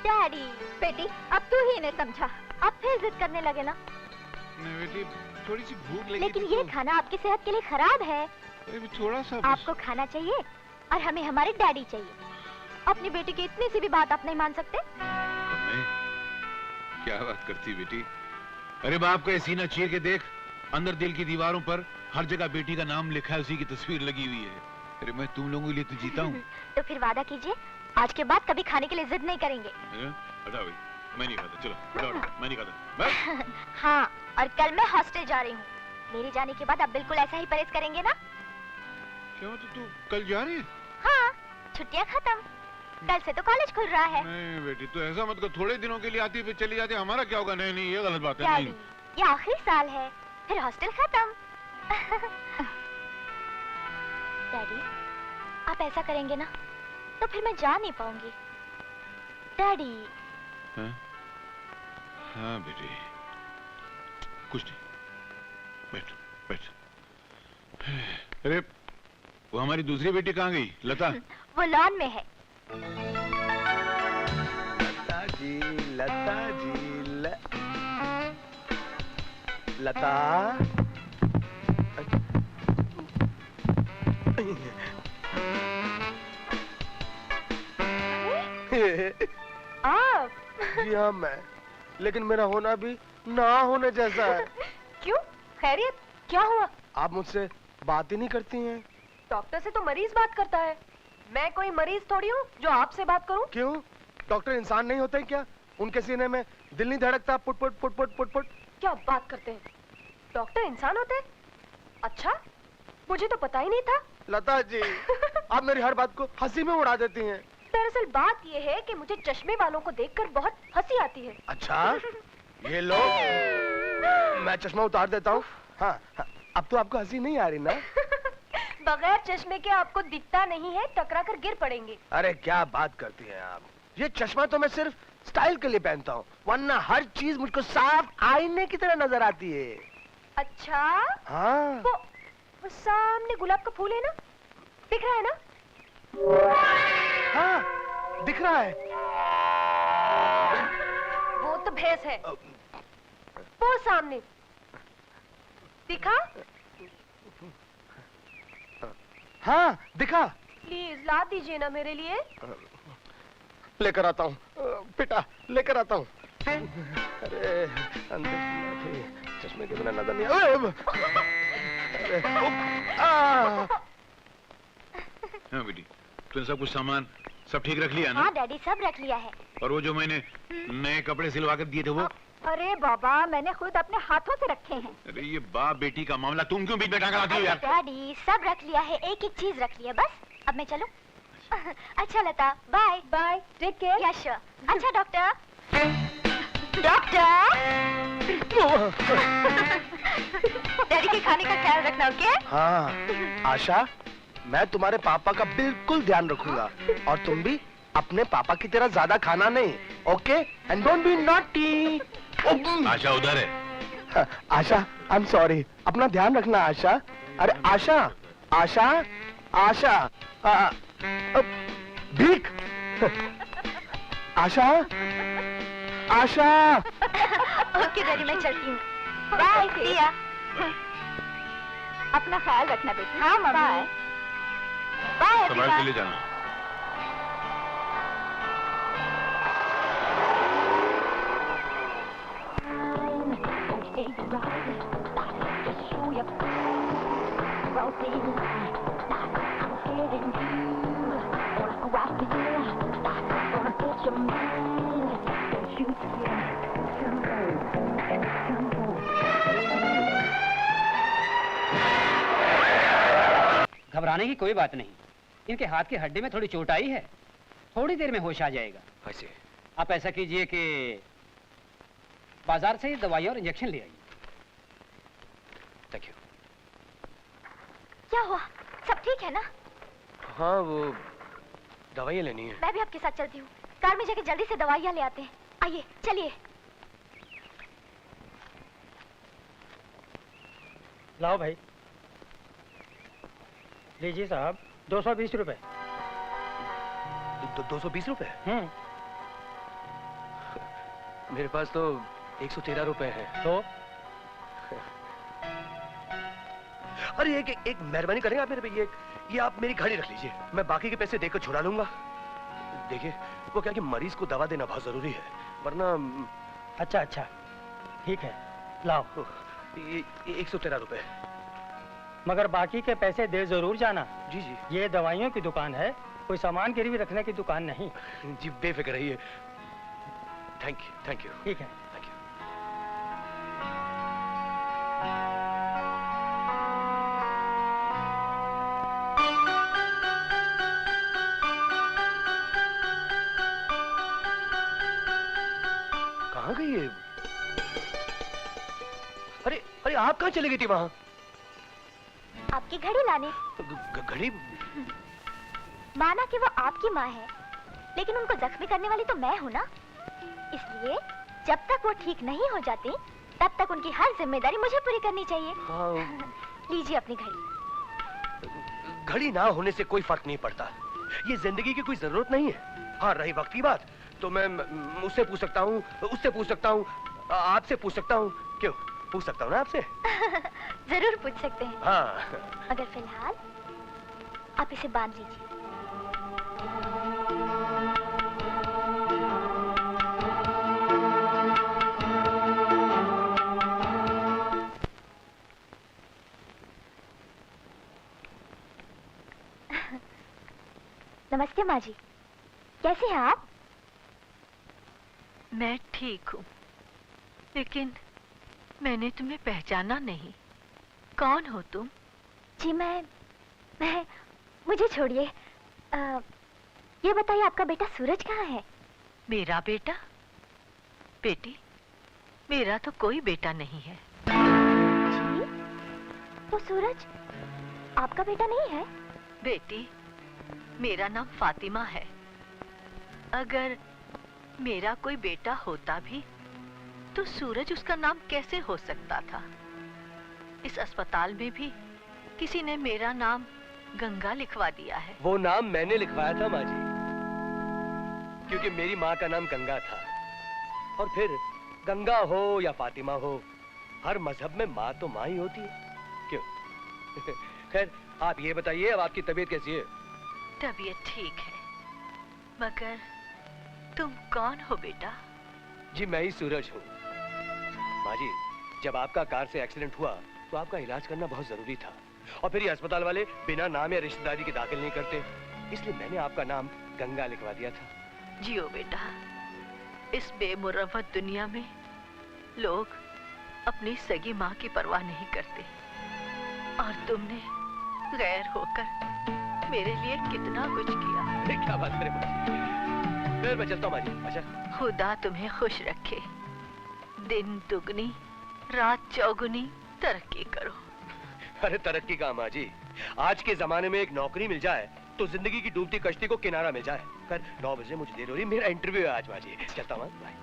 Daddy, बेटी अब तू ही इन्हें समझा, अब फिर जिद करने लगे ना। नहीं बेटी, थोड़ी सी भूख लगी लेकिन थी ये तो... खाना आपकी सेहत के लिए खराब है। थोड़ा सा आपको खाना चाहिए और हमें हमारे डैडी चाहिए। अपनी बेटी की इतनी सी भी बात आप नहीं मान सकते? क्या बात करती बेटी? अरे बाप का सीना चीर के देख, अंदर दिल की दीवारों पर हर जगह बेटी का नाम लिखा है, उसी की तस्वीर लगी हुई है। अरे मैं तुम लोगों के लिए तो जीता हूँ। तो फिर वादा कीजिए, आज के बाद कभी खाने के लिए जिद नहीं करेंगे। हटा भाई, मैं नहीं खाता, चलो मैं नहीं खाता। हाँ, और कल मैं हॉस्टल जा रही हूँ। मेरे जाने के बाद आप बिल्कुल ऐसा ही परहेज करेंगे ना? क्यों, तो तू कल जा रही है? हाँ, छुट्टियाँ खत्म, कल से तो कॉलेज खुल रहा है। नहीं बेटी, तो ऐसा मत कर, थोड़े दिनों के लिए आती फिर चली जाती, हमारा क्या होगा? नहीं ये गलत बात है। नहीं, ये आखिरी साल है, फिर हॉस्टल खत्म। डैडी, आप ऐसा करेंगे ना तो फिर मैं जा नहीं पाऊंगी। डैडी। हाँ बेटी, कुछ नहीं, बैठ बैठ। अरे वो हमारी दूसरी बेटी कहाँ गई? लता? वो लॉन में है। लता लता आप? जी हाँ मैं, लेकिन मेरा होना भी ना होने जैसा है। क्यों? खैरियत? क्या हुआ? आप मुझसे बात ही नहीं करती हैं। डॉक्टर से तो मरीज बात करता है, मैं कोई मरीज थोड़ी हूँ जो आपसे बात करूँ। क्यों? डॉक्टर इंसान नहीं होते क्या? उनके सीने में दिल नहीं धड़कता put put put put put put? क्या बात करते हैं, डॉक्टर इंसान होते हैं? अच्छा, मुझे तो पता ही नहीं था। लता जी, आप मेरी हर बात को हंसी में उड़ा देती हैं। दरअसल बात ये है कि मुझे चश्मे वालों को देखकर बहुत हंसी आती है। अच्छा, ये लो, मैं चश्मा उतार देता हूँ। हाँ, अब तो आपको हंसी नहीं आ रही ना? बगैर चश्मे के आपको दिखता नहीं है, टकरा कर गिर पड़ेंगे। अरे क्या बात करती हैं आप? ये चश्मा तो मैं सिर्फ स्टाइल के लिए पहनता हूँ, वरना हर चीज मुझको साफ आईने की तरह नजर आती है। अच्छा? हाँ। वो सामने गुलाब का फूल है ना, दिख रहा है ना? हाँ, दिख रहा है। वो तो भैंस है, वो सामने दिखा? हाँ, दिखा। प्लीज ला दीजिए ना मेरे लिए। लेकर आता हूँ, बेटा लेकर आता हूँ। अरे अंदर चश्मे के बिना नजर नहीं हाँ बेटी, तुमने सब कुछ सामान सब ठीक रख लिया ना? हाँ डैडी, सब रख लिया है। और वो जो मैंने नए कपड़े सिलवा कर दिए थे वो? अरे बाबा, मैंने खुद अपने हाथों से रखे हैं। अरे ये बाप बेटी का मामला, तुम क्यों बीच में टांग लाती हो यार? डैडी, सब रख लिया है, एक एक चीज रख लिया, बस अब मैं चलूं? अच्छा लता, बाय बाय, टेक केयर। या श्योर। अच्छा डॉक्टर। डॉक्टर, डैडी के खाने का ख्याल रखना, ओके? हाँ आशा, मैं तुम्हारे पापा का बिल्कुल ध्यान रखूंगा, और तुम भी अपने पापा की तरह ज्यादा खाना नहीं, okay? And don't be naughty. Asha उधर है। आशा, आई एम सॉरी, अपना ध्यान रखना आशा। अरे आशा, आशा, आशा, भीख। आशा, आशा। ओके डैडी, मैं चलती हूँ। बाय, सिया। अपना ख्याल रखना बेटी। हाँ मम्मी। Bye bye. संभाल के ले जाना। घबराने की कोई बात नहीं, इनके हाथ की हड्डी में थोड़ी चोट आई है, थोड़ी देर में होश आ जाएगा। ऐसे आप ऐसा कीजिए कि बाजार से दवाइयाँ और इंजेक्शन ले आइए। Thank you. क्या हुआ, सब ठीक है ना? हाँ, वो दवाइयाँ लेनी है। मैं भी आपके साथ चलती हूँ, कार में जाके जल्दी से दवाइयाँ ले आते हैं। आइए चलिए। लाओ भाई। लीजिए साहब, 220 रुपए। 220 रुपए? मेरे पास तो 113 रुपए हैं। तो अरे एक मेहरबानी करेंगे आप मेरे पे, ये आप मेरी घड़ी रख लीजिए, मैं बाकी के पैसे देकर छुड़ा लूंगा। देखिए वो क्या कि मरीज को दवा देना बहुत जरूरी है, वरना। अच्छा अच्छा ठीक है, लाओ। ये 113 रुपए। मगर बाकी के पैसे दे जरूर जाना। जी जी ये दवाइयों की दुकान है, कोई सामान गिरवी रखने की दुकान नहीं। जी बेफिक्र रहिए। Thank you. ठीक है। Thank you. कहाँ गई ये? अरे आप कहाँ चली गई थी वहां? आपकी घड़ी लाने। घड़ी? माना कि वो आपकी माँ है, लेकिन उनको जख्मी करने वाली तो मैं हूँ ना, इसलिए जब तक वो ठीक नहीं हो जाते तब तक उनकी हर जिम्मेदारी मुझे पूरी करनी चाहिए। हाँ। लीजिए अपनी घड़ी। घड़ी ना होने से कोई फर्क नहीं पड़ता, ये जिंदगी की कोई जरूरत नहीं है। हाँ रही वक्त की बात, तो मैं उससे पूछ सकता हूँ, उससे पूछ सकता हूँ, आपसे पूछ सकता हूँ। क्यों पूछ सकता हूँ ना आपसे? जरूर पूछ सकते हैं। हाँ। मगर फिलहाल आप इसे बांध लीजिए। नमस्ते माँ जी, कैसे हैं आप? मैं ठीक हूँ, लेकिन मैंने तुम्हें पहचाना नहीं। कौन हो तुम? जी मैं मुझे छोड़िए। ये बताइए आपका बेटा सूरज कहाँ है? मेरा बेटा? बेटी, मेरा तो कोई बेटा नहीं है। जी? तो सूरज आपका बेटा नहीं है? बेटी, मेरा नाम फातिमा है। अगर मेरा कोई बेटा होता भी तो सूरज उसका नाम कैसे हो सकता था? इस अस्पताल में भी किसी ने मेरा नाम गंगा लिखवा दिया है। वो नाम मैंने लिखवाया था माँ जी, क्योंकि मेरी माँ का नाम गंगा था। और फिर गंगा हो या फातिमा हो, हर मजहब में माँ तो माँ ही होती है। क्यों? खैर आप ये बताइए, अब आपकी तबीयत कैसी है? तबीयत ठीक है, मगर तुम कौन हो बेटा? जी मैं ही सूरज हूँ। माँ जी, जब आपका कार से एक्सीडेंट हुआ तो आपका इलाज करना बहुत जरूरी था, और फिर ये अस्पताल वाले बिना नाम या रिश्तेदारी के दाखिल नहीं करते, इसलिए मैंने आपका नाम गंगा लिखवा दिया था। जियो बेटा, इस बेमुरवत दुनिया में लोग अपनी सगी माँ की परवाह नहीं करते, और तुमने गैर होकर मेरे लिए कितना कुछ किया। क्या बात करें माँ जी। फिर मैं चलता हूँ माँ जी। अच्छा, खुदा तुम्हें खुश रखे, दिन दुगनी रात चौगुनी तरक्की करो। अरे तरक्की का माँ जी, आज के जमाने में एक नौकरी मिल जाए तो जिंदगी की डूबती कश्ती को किनारा मिल जाए। कर 9 बजे मुझे देर हो रही, मेरा इंटरव्यू है आज माँ जी। चलता हूँ, बाय।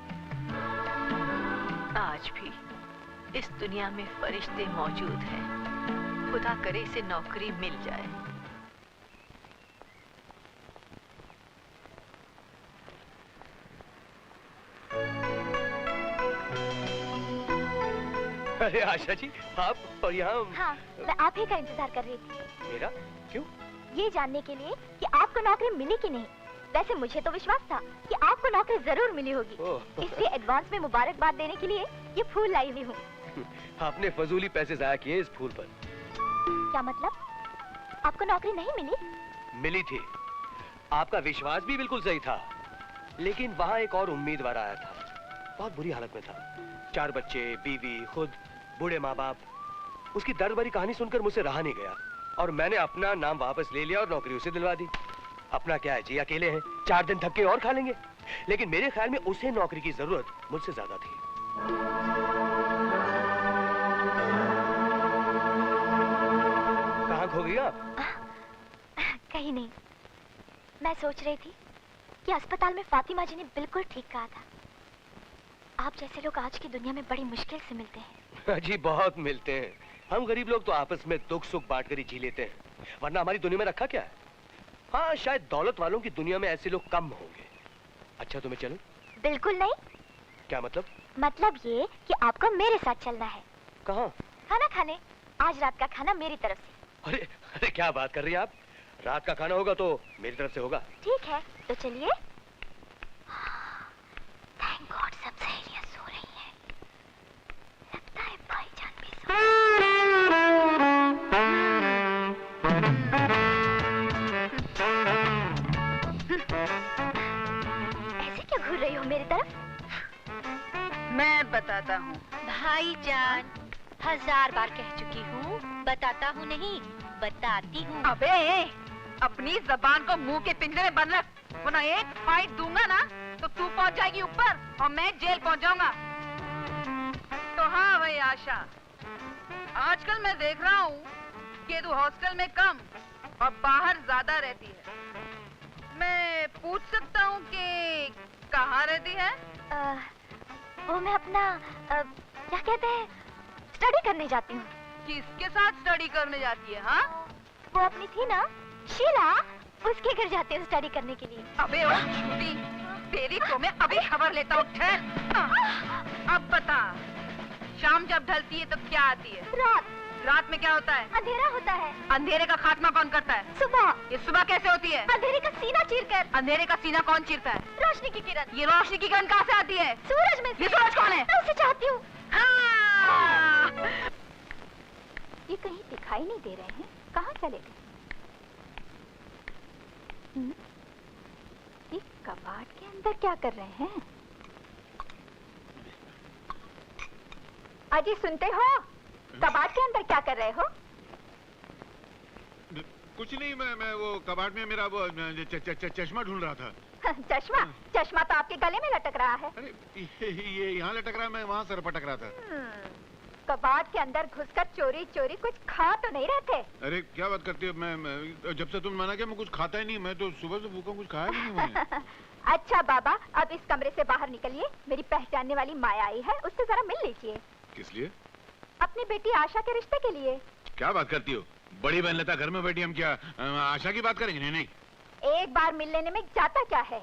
आज भी इस दुनिया में फरिश्ते मौजूद हैं, खुदा करे इसे नौकरी मिल जाए। अरे आशा जी, आप और यहाँ? हाँ, मैं आप ही का इंतजार कर रही थी। मेरा? क्यों? ये जानने के लिए कि आपको नौकरी मिली कि नहीं। वैसे मुझे तो विश्वास था कि आपको नौकरी जरूर मिली होगी, इसलिए एडवांस में मुबारकबाद देने के लिए ये फूल लाई हुई हूँ। आपने फजूली पैसे जाया किए इस फूल पर। क्या मतलब? आपको नौकरी नहीं मिली? मिली थी, आपका विश्वास भी बिल्कुल सही था, लेकिन वहाँ एक और उम्मीदवार आया था, बहुत बुरी हालत में था, 4 बच्चे, बीवी, खुद बूढ़े माँ बाप। उसकी दर्द भरी कहानी सुनकर मुझसे रहा नहीं गया, और मैंने अपना नाम वापस ले लिया और नौकरी उसे दिलवा दी। अपना क्या है जी, अकेले हैं, 4 दिन थक के और खा लेंगे। लेकिन मेरे ख्याल में उसे नौकरी की जरूरत मुझसे ज्यादा थी। कहाँ खो गई आप? कहीं नहीं, मैं सोच रही थी कि अस्पताल में फातिमा जी ने बिल्कुल ठीक कहा था। आप जैसे लोग आज की दुनिया में बड़ी मुश्किल से मिलते हैं। जी बहुत मिलते हैं, हम गरीब लोग तो आपस में दुख सुख बांट कर ही जी लेते हैं, वरना हमारी दुनिया में रखा क्या है। हाँ शायद दौलत वालों की दुनिया में ऐसे लोग कम होंगे। अच्छा तुम्हें चलो? बिल्कुल नहीं। क्या मतलब? मतलब ये कि आपको मेरे साथ चलना है। कहाँ? खाना खाने। आज रात का खाना मेरी तरफ से। अरे अरे क्या बात कर रही हैं आप? रात का खाना होगा तो मेरी तरफ से होगा। ठीक है, तो चलिए। थैंक गॉड सब सहेलियां सो रही हैं। लगता है भाईजान भी सो ऐसे क्यों घूर रही हो मेरी तरफ? मैं बताता हूँ भाईजान, 1000 बार कह चुकी हूँ, बताता हूँ नहीं, बताती हूँ। अबे अपनी जबान को मुंह के पिंजरे में बंद रख, वरना एक फाइट दूंगा ना तो तू पहुंच जाएगी ऊपर और मैं जेल पहुंच जाऊंगा। तो हाँ भाई आशा, आजकल मैं देख रहा हूँ कि तू हॉस्टल में कम और बाहर ज्यादा रहती है। मैं पूछ सकता हूँ कि कहाँ रहती है? वो मैं अपना क्या कहते हैं, स्टडी करने जाती हूँ। किसके साथ स्टडी करने जाती है? हाँ, वो अपनी थी ना शीला, उसके घर जाती हूँ स्टडी करने के लिए। अबे ओ छुट्टी, तेरी तो मैं अभी खबर लेता हूँ। ठहर, अब बता, शाम जब ढलती है तो क्या आती है? रात। रात में क्या होता है? अंधेरा होता है। अंधेरे का खात्मा कौन करता है? सुबह। ये सुबह कैसे होती है? अंधेरे का सीना चीरकर। अंधेरे का सीना कौन चीरता है? रोशनी की किरण। ये रोशनी की किरण कहाँ से आती है? सूरज में से। ये सूरज कौन है? मैं उसे चाहती हूँ। हाँ! ये कहीं दिखाई नहीं दे रहे हैं, कहाँ चले गए? ये कबाड़ के अंदर क्या कर रहे हैं? अजी सुनते हो? कबाड़ के अंदर क्या कर रहे हो? कुछ नहीं, मैं वो कबाड़ में मेरा वो चश्मा ढूंढ रहा था। चश्मा? चश्मा तो आपके गले में लटक रहा है। अरे ये यहाँ लटक रहा है, मैं वहाँ सर पटक रहा था। कबाड़ के अंदर घुसकर चोरी चोरी कुछ खा तो नहीं रहे थे? अरे क्या बात करती हो, मैं जब से तुम मना किया मैं कुछ खाता ही नहीं, मैं तो सुबह से भूखा, कुछ खाया भी नहीं मैंने। अच्छा बाबा, अब इस कमरे से बाहर निकलिए, मेरी पहचानने वाली माया आई है, उससे जरा मिल लीजिए। किस लिए? अपनी बेटी आशा के रिश्ते के लिए। क्या बात करती हो, बड़ी बहन लता घर में बैठी, हम क्या आशा की बात करेंगे? नहीं नहीं। एक बार मिल लेने में जाता क्या है?